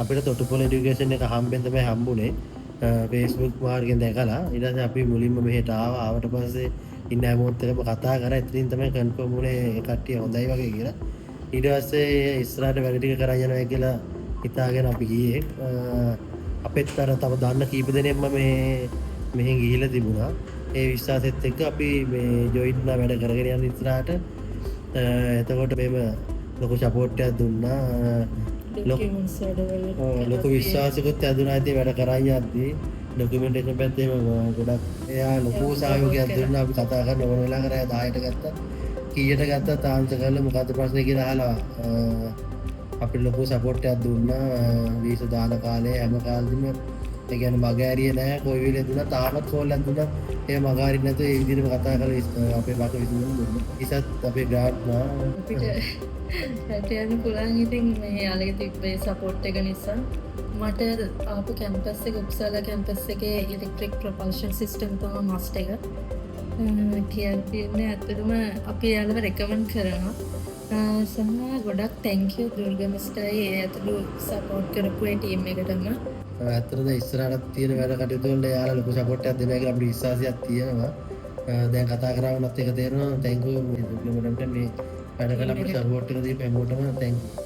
අපිට තොටුපොළ එඩියුකේෂන් එක හම්බෙන් තමයි හම්බුනේ. Facebook මාර්ගෙන් දැකලා ඊට පස්සේ අපි මුලින්ම මෙහෙට ආවට පස්සේ ඉන්න හැමෝත් එක්කම කතා කරා. ඉතින් තමයි කන්ෆර්ම් වුණේ ඒ කට්ටිය හොඳයි වගේ කියලා. ඊට පස්සේ ඉස්සරහට වැඩ ටික කරන් යනවා කියලා හිතාගෙන අපි ගියේ. අපෙත් අර තව දන්න කීප දෙනෙක්ම මෙහෙන් ගිහිල්ලා තිබුණා. ඒ විශ්වාසෙත් එක්ක අපි මේ ජොයින්ට්ලා වැඩ කරගෙන යන ඉස්සරහට එතකොට මේම ලොකු සපෝට් එකක් දුන්නා. ලොකු විශ්වාසයකුත් ඇදුණා. ඉතින් වැඩ කරන් යද්දී ඩොකියුමන්ටේෂන් පැත්තේ ගොඩක් එයා ලොකු සහයෝගයක් දුන්නා. අපි කතා කරන ඕන වෙලාවක රෑ 10ට ගත්තා. කීයට ගත්තා ආන්සර් කරලා මොකද්ද ප්‍රශ්නේ කියලා අහලා අපිට ලොකු සපෝට් එකක් දුන්නා. වීසා දාන කාලේ හැම කාලෙදිම ඒ කියන්නේ මග ඇරියේ නැහැ. කොයි වෙලේ දුන්නා තාමත් කෝල් එකක් දුන්නා. ඒ මග අරින්න නැතුව ඒ විදිහටම කතා කරලා අපේ බක විසඳුම් දුන්නා. ඉසත් අපේ ගාඩ්නා අපිට රට යන්න පුළුවන්. ඉතින් මේ යාළුවගේ තිබ්බේ සපෝට් එක නිසා මට ආපු කැම්පස් එක උප්සාලා කැම්පස් එකේ ඉලෙක්ට්‍රික් ප්‍රොපල්ෂන් සිස්ටම් තමයි මස්ට් එක. කියන්නේ ඇත්තටම අපි යාළුව රෙකමන්ඩ් කරනවා. සහ ගොඩක් තැන්ක් යූ දුර්ගමිස්ටර්යි ඒ ඇතුළු සපෝට් කරපු ඒ ටීම් එකටම. ඇත්තටම ඉස්සරහට තියෙන වැඩ කටයුතු වල යාළුවා ලොකු සපෝට් එකක් දෙනවා කියලා අපිට විශ්වාසයක් තියෙනවා. දැන් කතා කරා වුණත් ඒක තේරෙනවා. තැන්ක් යූ මේ වැඩ කළ අපිට සපෝට් එක දීපු හැමෝටම තැන්ක් යූ.